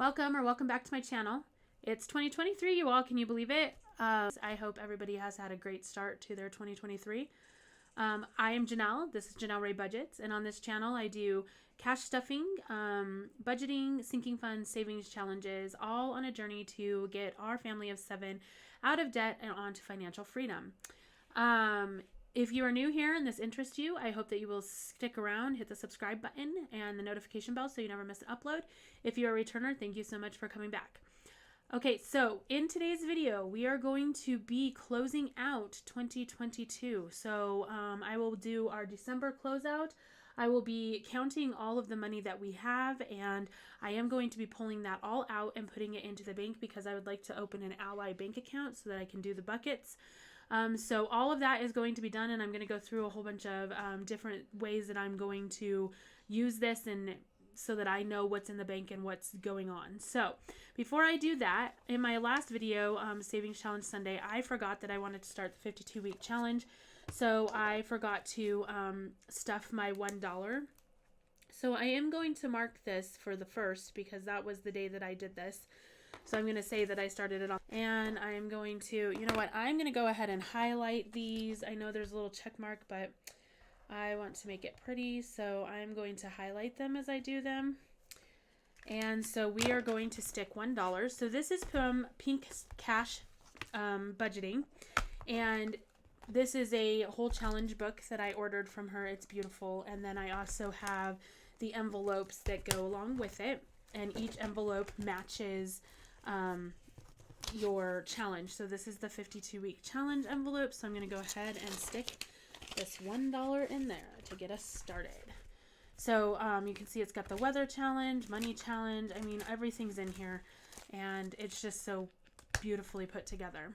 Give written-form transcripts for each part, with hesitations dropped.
Welcome back to my channel. It's 2023, you all. Can you believe it? I hope everybody has had a great start to their 2023. I am Janelle. This is Janelle Ray Budgets, and on this channel I do cash stuffing, budgeting, sinking funds, savings challenges, all on a journey to get our family of 7 out of debt and onto financial freedom. If you are new here and this interests you, I hope that you will stick around, hit the subscribe button and the notification bell so you never miss an upload. If you're a returner, thank you so much for coming back. Okay, so in today's video, we are going to be closing out 2022. So I will do our December closeout. I will be counting all of the money that we have, and I am going to be pulling that all out and putting it into the bank because I would like to open an Ally bank account so that I can do the buckets. So all of that is going to be done, and I'm going to go through a whole bunch of different ways that I'm going to use this and so that I know what's in the bank and what's going on. So before I do that, in my last video, Savings Challenge Sunday, I forgot that I wanted to start the 52-week challenge. So I forgot to stuff my $1. So I am going to mark this for the 1st because that was the day that I did this. So I'm going to say that I started it off, and I am going to, you know what, I'm going to go ahead and highlight these. I know there's a little check mark, but I want to make it pretty, so I'm going to highlight them as I do them. And so we are going to stick $1. So this is from Pink Cash Budgeting, and this is a whole challenge book that I ordered from her. It's beautiful. And then I also have the envelopes that go along with it, and each envelope matches your challenge. So this is the 52-week challenge envelope. So I'm going to go ahead and stick this $1 in there to get us started. So you can see it's got the weather challenge, money challenge. I mean, everything's in here, and it's just so beautifully put together.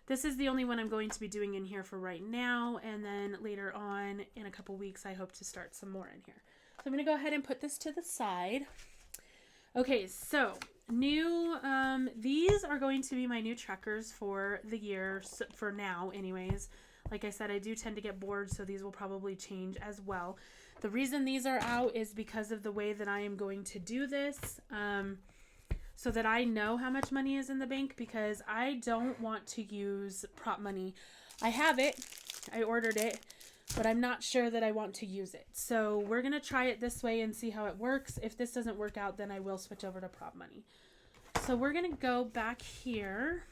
This is the only one I'm going to be doing in here for right now, and then later on in a couple weeks I hope to start some more in here. So I'm going to go ahead and put this to the side. Okay, so new, these are going to be my new trackers for the year, for now anyways. Like I said, I do tend to get bored, so these will probably change as well. The reason these are out is because of the way that I am going to do this, so that I know how much money is in the bank, because I don't want to use prop money. I have it, I ordered it, but I'm not sure that I want to use it. So we're going to try it this way and see how it works. If this doesn't work out, then I will switch over to prop money. So we're going to go back here.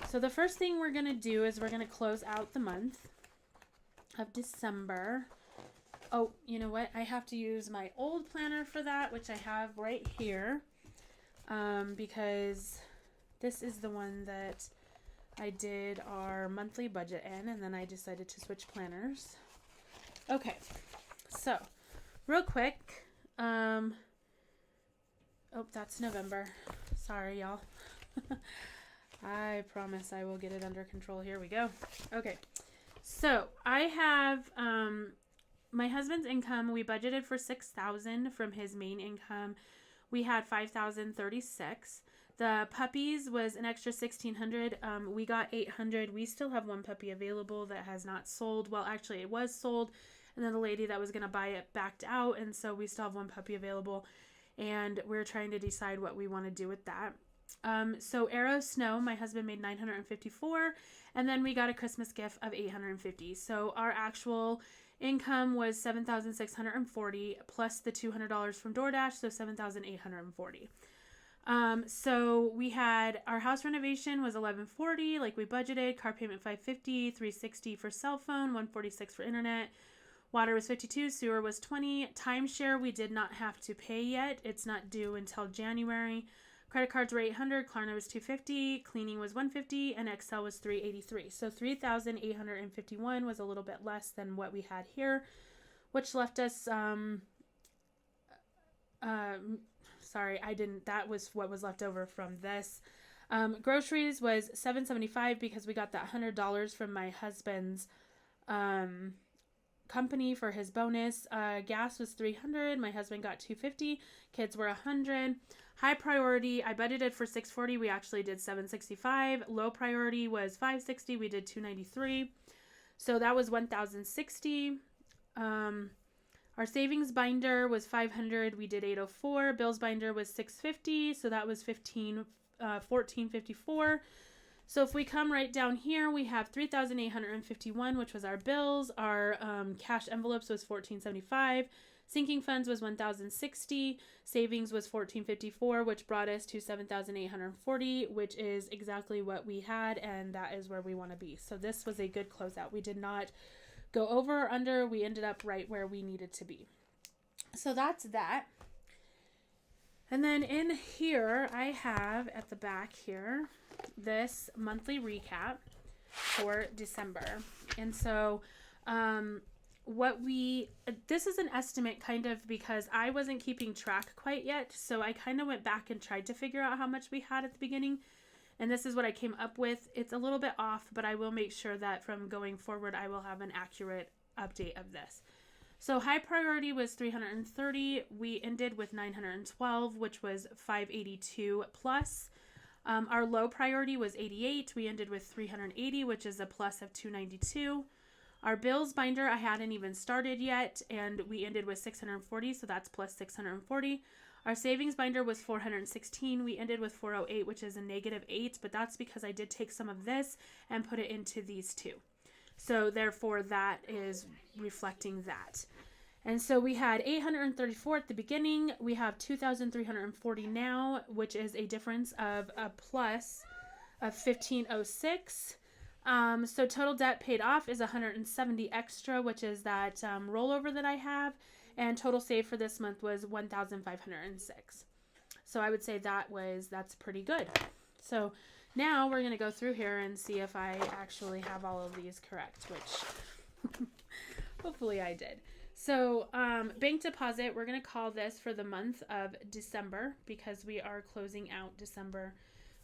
So the first thing we're going to do is we're going to close out the month of December. Oh, you know what? I have to use my old planner for that, which I have right here, because this is the one that I did our monthly budget in, and then I decided to switch planners. Okay, so real quick, oh, that's November. Sorry, y'all. I promise I will get it under control. Here we go. Okay, so I have my husband's income. We budgeted for $6,000 from his main income. We had $5,036. The puppies was an extra $1,600. We got $800. We still have one puppy available that has not sold. Well, actually, it was sold, and then the lady that was going to buy it backed out, and so we still have one puppy available, and we're trying to decide what we want to do with that. So Arrow Snow, my husband made $954, and then we got a Christmas gift of $850. So our actual income was $7,640 plus the $200 from DoorDash, so $7,840. So we had our house renovation was $1,140, like we budgeted. Car payment $550, $360 for cell phone, $146 for internet. Water was $52, sewer was $20. Timeshare we did not have to pay yet. It's not due until January. Credit cards were $800, Klarna was $250, cleaning was $150, and Excel was $383. So $3,851 was a little bit less than what we had here, which left us, sorry, I didn't, that was what was left over from this. Groceries was $775 because we got that $100 from my husband's company for his bonus. Gas was $300, my husband got $250, kids were $100. High priority, I budgeted for $640, we actually did $765. Low priority was $560, we did $293. So that was $1,060. Our savings binder was $500. We did $804. Bills binder was $650. So that was $1454. So if we come right down here, we have $3,851, which was our bills. Our cash envelopes was $1475. Sinking funds was $1,060. Savings was $1454, which brought us to $7,840, which is exactly what we had, and that is where we want to be. So this was a good closeout. We did not go over or under. We ended up right where we needed to be. So that's that. And then in here, I have at the back here this monthly recap for December. And so this is an estimate kind of because I wasn't keeping track quite yet. So I kind of went back and tried to figure out how much we had at the beginning. And this is what I came up with. It's a little bit off, but I will make sure that from going forward, I will have an accurate update of this. So high priority was 330. We ended with 912, which was 582 plus. Our low priority was 88. We ended with 380, which is a plus of 292. Our bills binder, I hadn't even started yet, and we ended with 640, so that's plus 640. Our savings binder was 416. We ended with 408, which is a -8, but that's because I did take some of this and put it into these two. So therefore, that is reflecting that. And so we had 834 at the beginning. We have 2,340 now, which is a difference of a plus of 1,506. So total debt paid off is 170 extra, which is that rollover that I have. And total save for this month was 1,506. So I would say that's pretty good. So now we're going to go through here and see if I actually have all of these correct, which hopefully I did. So bank deposit, we're going to call this for the month of December because we are closing out December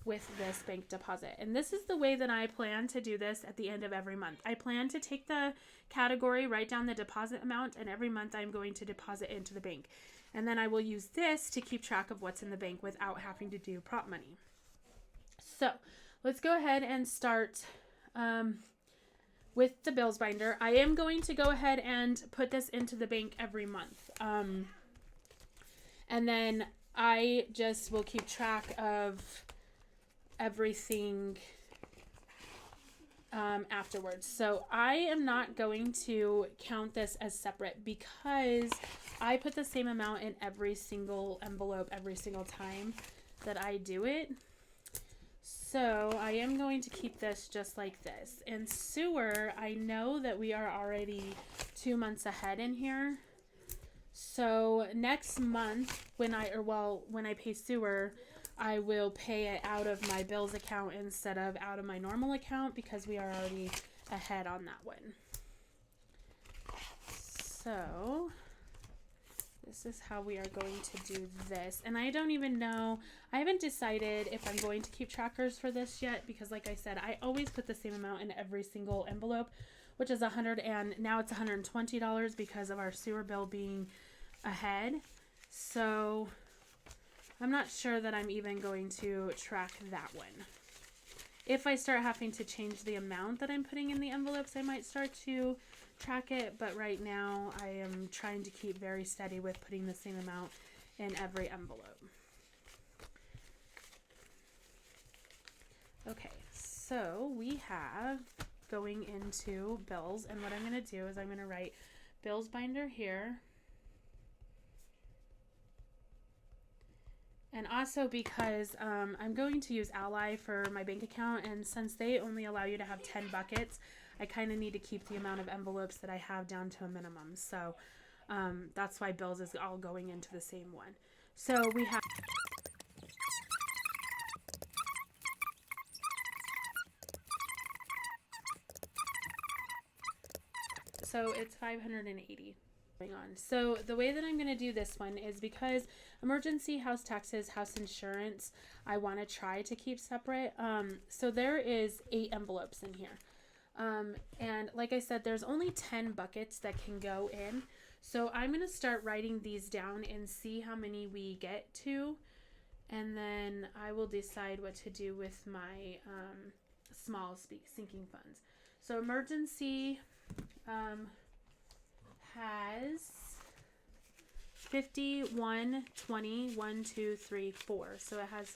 with this bank deposit. And this is the way that I plan to do this at the end of every month. I plan to take the category, write down the deposit amount, and every month I'm going to deposit into the bank. And then I will use this to keep track of what's in the bank without having to do prop money. So let's go ahead and start with the bills binder. I am going to go ahead and put this into the bank every month. And then I just will keep track of everything afterwards. So I am not going to count this as separate because I put the same amount in every single envelope every single time that I do it. So I am going to keep this just like this. In sewer, I know that we are already 2 months ahead in here. So next month when I pay sewer, I will pay it out of my bills account instead of out of my normal account because we are already ahead on that one. So this is how we are going to do this. And I don't even know, I haven't decided if I'm going to keep trackers for this yet because like I said, I always put the same amount in every single envelope, which is $100, and now it's $120 because of our sewer bill being ahead. So I'm not sure that I'm even going to track that one. If I start having to change the amount that I'm putting in the envelopes, I might start to track it. But right now, I am trying to keep very steady with putting the same amount in every envelope. Okay, so we have going into bills. And what I'm going to do is I'm going to write bills binder here. And also because I'm going to use Ally for my bank account, and since they only allow you to have 10 buckets, I kind of need to keep the amount of envelopes that I have down to a minimum. So that's why bills is all going into the same one. So we have... So it's 580. On. So the way that I'm going to do this one is because emergency, house taxes, house insurance, I want to try to keep separate. So there is 8 envelopes in here. And like I said, there's only 10 buckets that can go in. So I'm going to start writing these down and see how many we get to. And then I will decide what to do with my small sinking funds. So emergency has 50, 1, 20, 1, 2, 3, 4. So it has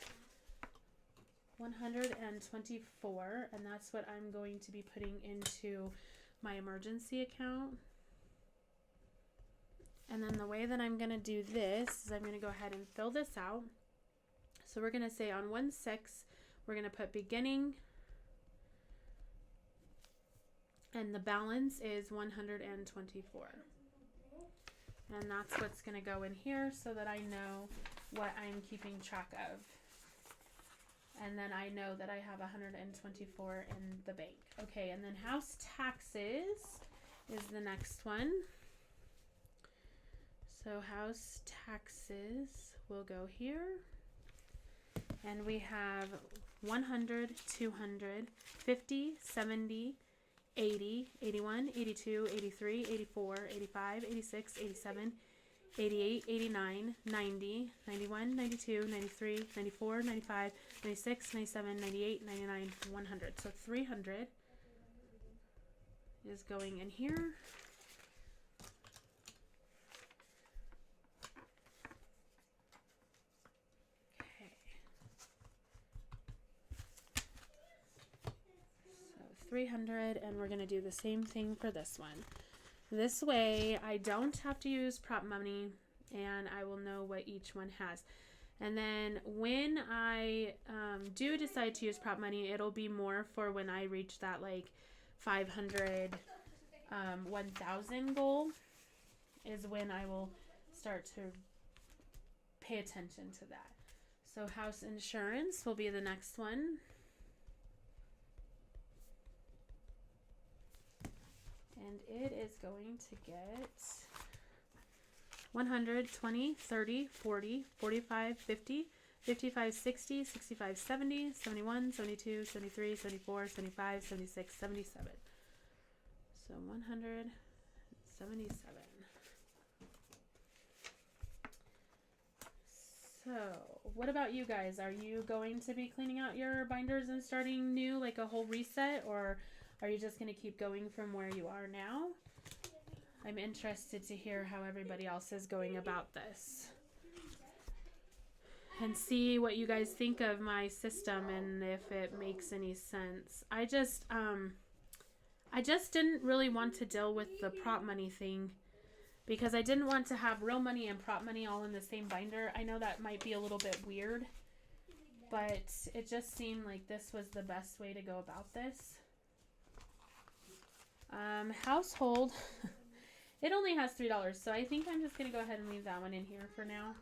124, and that's what I'm going to be putting into my emergency account. And then the way that I'm going to do this is I'm going to go ahead and fill this out. So we're going to say on 1/6, we're going to put beginning, and the balance is 124. And that's what's going to go in here so that I know what I'm keeping track of. And then I know that I have 124 in the bank. Okay, and then house taxes is the next one. So house taxes will go here. And we have 100, 200, 50, 70, 80, 81, 82, 83, 84, 85, 86, 87, 88, 89, 90, 91, 92, 93, 94, 95, 96, 97, 98, 99, 100. So 300 is going in here. Okay. So 300, and we're going to do the same thing for this one. This way, I don't have to use prop money, and I will know what each one has. And then when I do decide to use prop money, it'll be more for when I reach that like 500, 1,000 goal is when I will start to pay attention to that. So house insurance will be the next one. And it is going to get 100, 20, 30, 40, 45, 50, 55, 60, 65, 70, 71, 72, 73, 74, 75, 76, 77. So 177. So what about you guys? Are you going to be cleaning out your binders and starting new, like a whole reset, or are you just going to keep going from where you are now? I'm interested to hear how everybody else is going about this. And see what you guys think of my system and if it makes any sense. I just didn't really want to deal with the prop money thing because I didn't want to have real money and prop money all in the same binder. I know that might be a little bit weird, but it just seemed like this was the best way to go about this. Household, it only has $3, so I think I'm just going to go ahead and leave that one in here for now.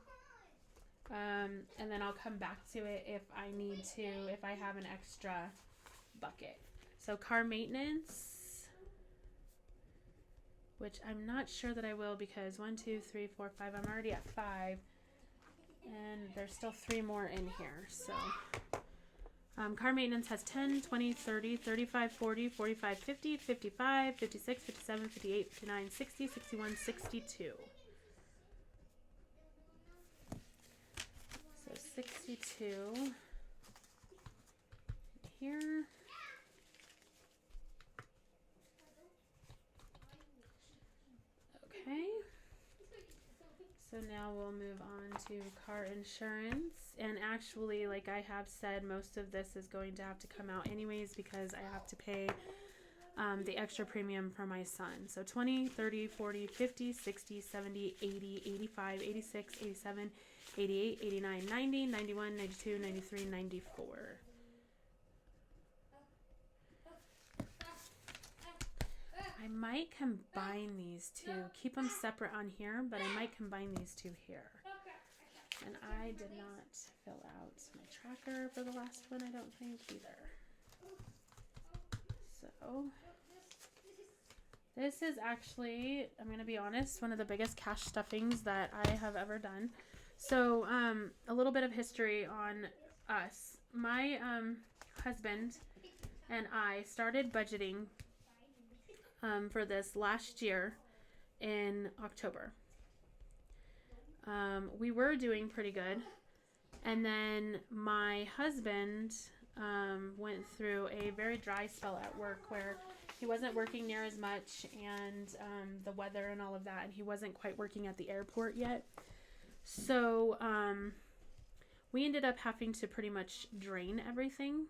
And then I'll come back to it if I need to, if I have an extra bucket. So car maintenance, which I'm not sure that I will because 1, 2, 3, 4, 5, I'm already at 5. And there's still 3 more in here, so... car maintenance has 10, 20, 30, 35, 40, 45, 50, 55, 56, 57, 58, 59, 60, 61, 62. So 62 here. Okay. So now we'll move on to car insurance. And actually, like I have said, most of this is going to have to come out anyways because I have to pay the extra premium for my son. So 20, 30, 40, 50, 60, 70, 80, 85, 86, 87, 88, 89, 90, 91, 92, 93, 94. I might combine these two. Keep them separate on here, but I might combine these two here. And I did not fill out my tracker for the last one, I don't think, either. So, this is actually, I'm going to be honest, one of the biggest cash stuffings that I have ever done. So, a little bit of history on us. My husband and I started budgeting for this last year in October. We were doing pretty good, and then my husband went through a very dry spell at work where he wasn't working near as much, and the weather and all of that, and he wasn't quite working at the airport yet. So we ended up having to pretty much drain everything.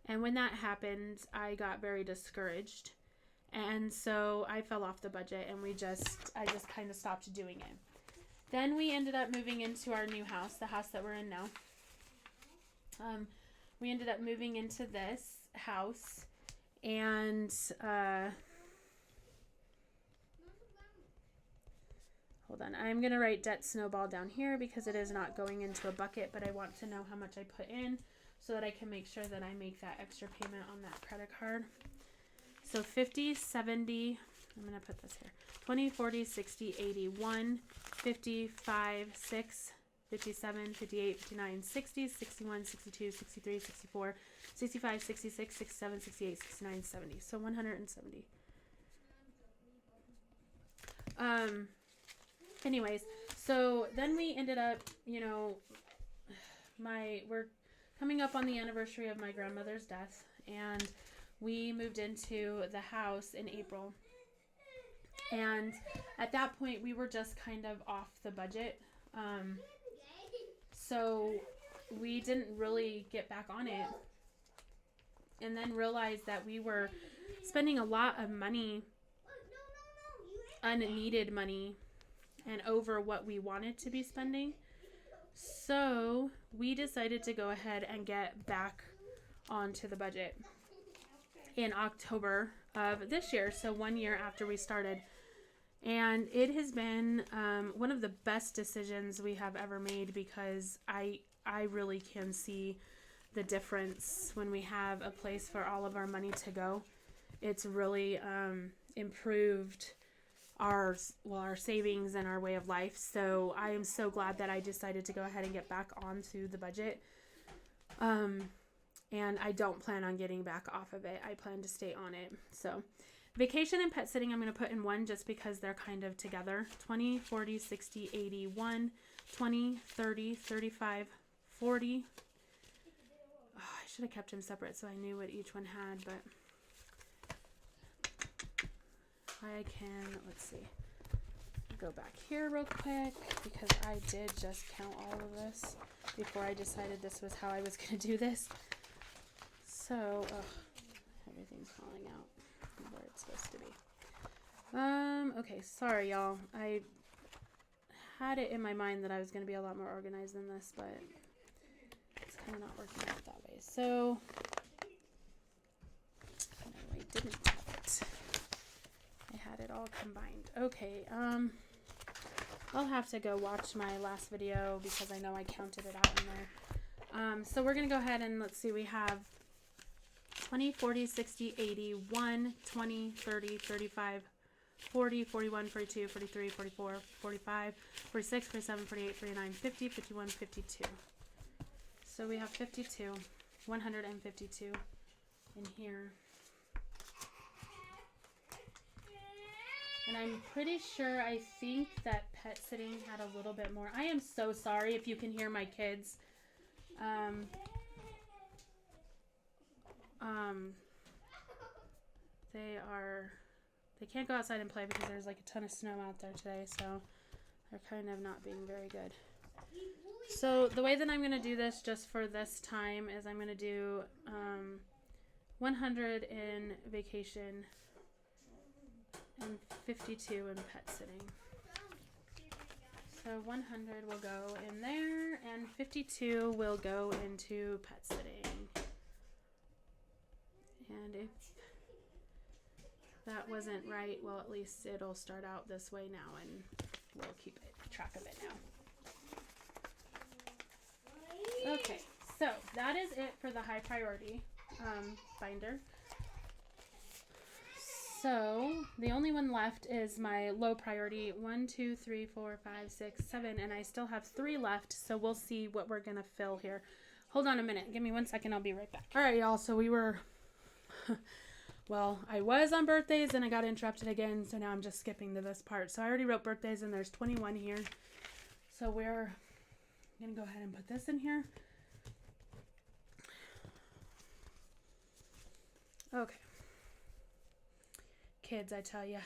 And when that happened, I got very discouraged. And so I fell off the budget, and I just kind of stopped doing it. Then we ended up moving into our new house, the house that we're in now. We ended up moving into this house, and hold on, I'm going to write debt snowball down here because it is not going into a bucket, but I want to know how much I put in so that I can make sure that I make that extra payment on that credit card. So 50, 70, I'm going to put this here, 20, 40, 60, 80, 1, 50, 5, 6, 57, 58, 59, 60, 61, 62, 63, 64, 65, 66, 67, 68, 69, 70. So 170. Anyways, so then we ended up, we're coming up on the anniversary of my grandmother's death, and we moved into the house in April. And at that point, we were just kind of off the budget. So we didn't really get back on it, and then realized that we were spending a lot of money, unneeded money, and over what we wanted to be spending. So we decided to go ahead and get back onto the budget in October of this year, so 1 year after we started. And it has been one of the best decisions we have ever made, because I really can see the difference when we have a place for all of our money to go. It's really improved our savings and our way of life. So I am so glad that I decided to go ahead and get back onto the budget. And I don't plan on getting back off of it. I plan to stay on it. So vacation and pet sitting, I'm going to put in one just because they're kind of together. 20, 40, 60, 80, 1, 20, 30, 35, 40. Oh, I should have kept them separate so I knew what each one had, but I can, let's see, go back here real quick because I did just count all of this before I decided this was how I was going to do this. So, everything's falling out where it's supposed to be. Okay, sorry y'all. I had it in my mind that I was going to be a lot more organized than this, but it's kind of not working out that way. So, no, I didn't have it. I had it all combined. Okay, I'll have to go watch my last video because I know I counted it out in there. So we're going to go ahead and let's see, we have 20, 40, 60, 80, 1, 20, 30, 35, 40, 41, 42, 43, 44, 45, 46, 47, 48, 49, 50, 51, 52. So we have 52, 152 in here. And I'm pretty sure, I think that pet sitting had a little bit more. I am so sorry if you can hear my kids. They can't go outside and play because there's like a ton of snow out there today, so they're kind of not being very good. So the way that I'm going to do this just for this time is I'm going to do 100 in vacation and 52 in pet sitting. So 100 will go in there and 52 will go into pet sitting. And if that wasn't right, well, at least it'll start out this way now and we'll keep track of it now. Okay, so that is it for the high priority binder. So the only one left is my low priority. 1, 2, 3, 4, 5, 6, 7, and I still have 3 left. So we'll see what we're gonna fill here. Hold on a minute. Give me 1 second. I'll be right back. All right, y'all. So we were, well, I was on birthdays and I got interrupted again. So now I'm just skipping to this part. So I already wrote birthdays and there's 21 here. So we're gonna go ahead and put this in here. Okay. Kids, I tell you.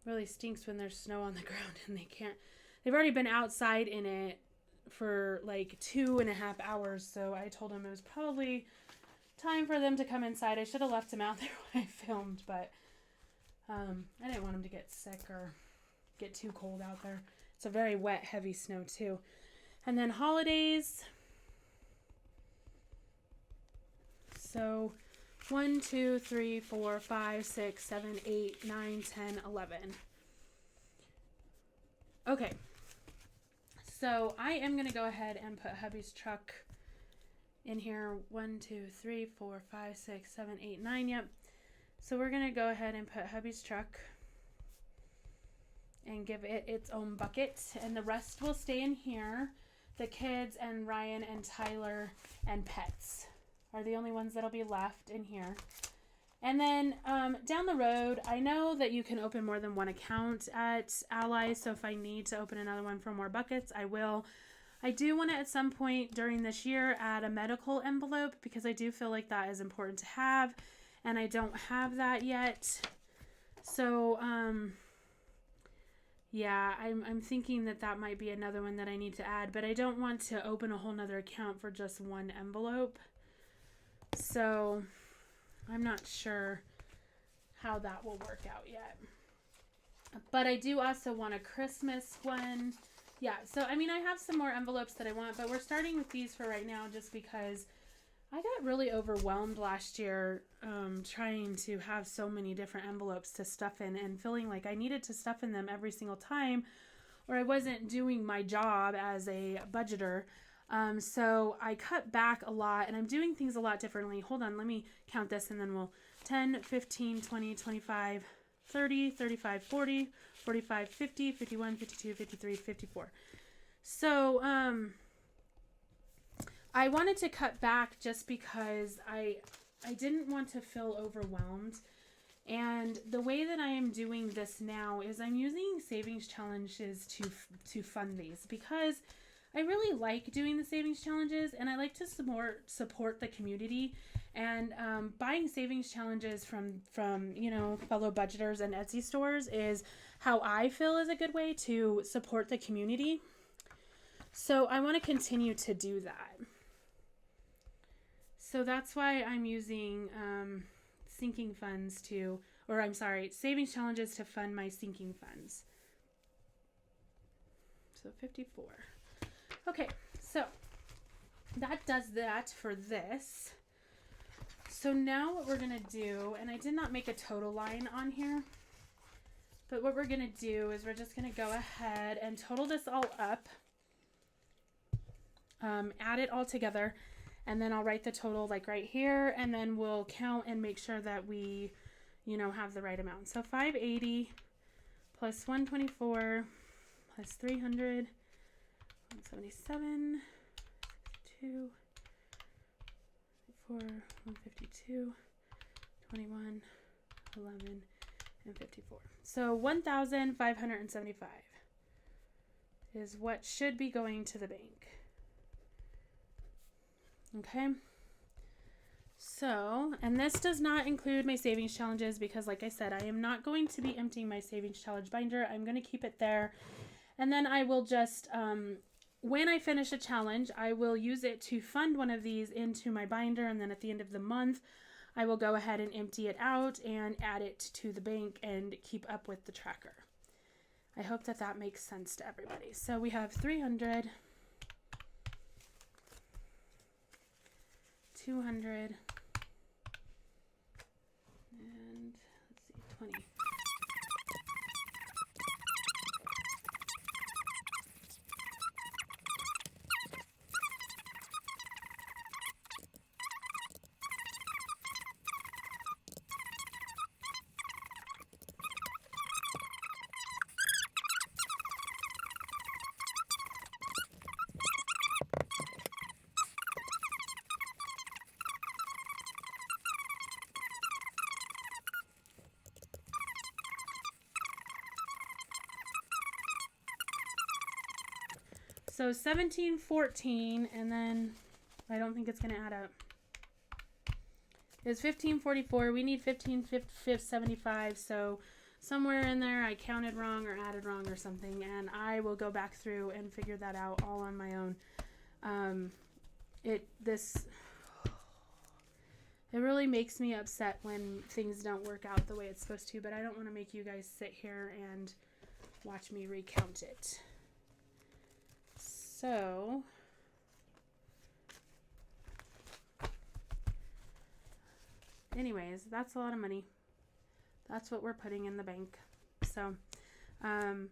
Really stinks when there's snow on the ground and they've already been outside in it for like 2.5 hours. So I told them it was probably time for them to come inside. I should have left them out there when I filmed, but I didn't want them to get sick or get too cold out there. It's a very wet, heavy snow too. And then holidays. So 1, 2, 3, 4, 5, 6, 7, 8, 9, 10, 11. Okay. So I am going to go ahead and put hubby's truck in here. 1, 2, 3, 4, 5, 6, 7, 8, 9. Yep. So we're going to go ahead and put hubby's truck and give it its own bucket. And the rest will stay in here. The kids and Ryan and Tyler and pets are the only ones that'll be left in here. And then down the road, I know that you can open more than one account at Ally. So if I need to open another one for more buckets, I will. I do want to at some point during this year add a medical envelope because I do feel like that is important to have. And I don't have that yet. So, yeah, I'm thinking that might be another one that I need to add. But I don't want to open a whole nother account for just one envelope. So I'm not sure how that will work out yet. But I do also want a Christmas one. Yeah, so I mean, I have some more envelopes that I want, but we're starting with these for right now just because I got really overwhelmed last year trying to have so many different envelopes to stuff in and feeling like I needed to stuff in them every single time or I wasn't doing my job as a budgeter. So I cut back a lot and I'm doing things a lot differently. Hold on, let me count this and then we'll 10, 15, 20, 25, 30, 35, 40, 45, 50, 51, 52, 53, 54. So, I wanted to cut back just because I didn't want to feel overwhelmed. And the way that I am doing this now is I'm using savings challenges to fund these because I really like doing the savings challenges and I like to support the community, and buying savings challenges from fellow budgeters and Etsy stores is how I feel is a good way to support the community. So I want to continue to do that. So that's why I'm using savings challenges to fund my sinking funds. So 54. Okay, so that does that for this. So now what we're going to do, and I did not make a total line on here, but what we're going to do is we're just going to go ahead and total this all up, add it all together, and then I'll write the total like right here, and then we'll count and make sure that we, have the right amount. So 580 plus 124 plus 300, 177, 62, 4, 152, 21, 11, and 54. So 1,575 is what should be going to the bank. Okay. So, and this does not include my savings challenges because like I said, I am not going to be emptying my savings challenge binder. I'm going to keep it there. And then I will just, when I finish a challenge, I will use it to fund one of these into my binder. And then at the end of the month, I will go ahead and empty it out and add it to the bank and keep up with the tracker. I hope that makes sense to everybody. So we have 300, 200, and let's see, 20. So 1714, and then I don't think it's going to add up. is $15.44. We need $15.75. So somewhere in there I counted wrong or added wrong or something, and I will go back through and figure that out all on my own. It really makes me upset when things don't work out the way it's supposed to, but I don't want to make you guys sit here and watch me recount it. So anyways, that's a lot of money. That's what we're putting in the bank. So I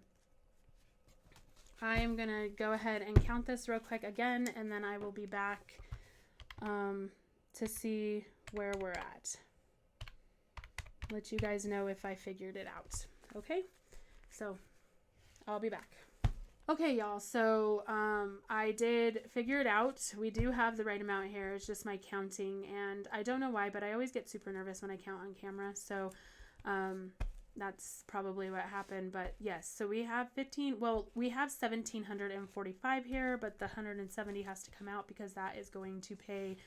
am going to go ahead and count this real quick again, and then I will be back to see where we're at. Let you guys know if I figured it out. Okay? So I'll be back. Okay, y'all. So I did figure it out. We do have the right amount here. It's just my counting, and I don't know why, but I always get super nervous when I count on camera. So that's probably what happened. But yes, so we have we have 1,745 here, but the 170 has to come out because that is going to pay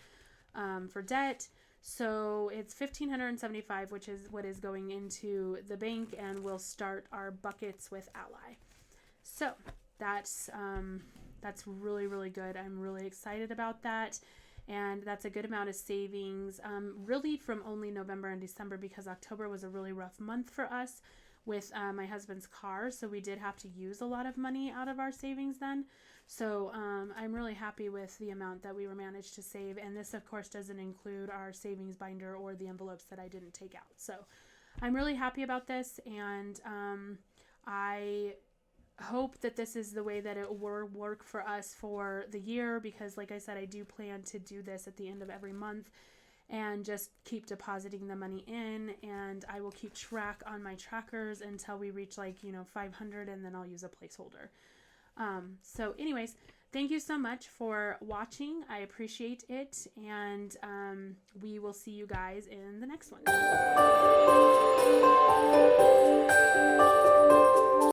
for debt. So it's 1,575, which is what is going into the bank, and we'll start our buckets with Ally. So that's really, really good. I'm really excited about that. And that's a good amount of savings, really from only November and December, because October was a really rough month for us with my husband's car. So we did have to use a lot of money out of our savings then. So I'm really happy with the amount that we were managed to save. And this, of course, doesn't include our savings binder or the envelopes that I didn't take out. So I'm really happy about this. And I hope that this is the way that it will work for us for the year, because like I said, I do plan to do this at the end of every month and just keep depositing the money in, and I will keep track on my trackers until we reach 500, and then I'll use a placeholder. So anyways, thank you so much for watching. I appreciate it, and we will see you guys in the next one.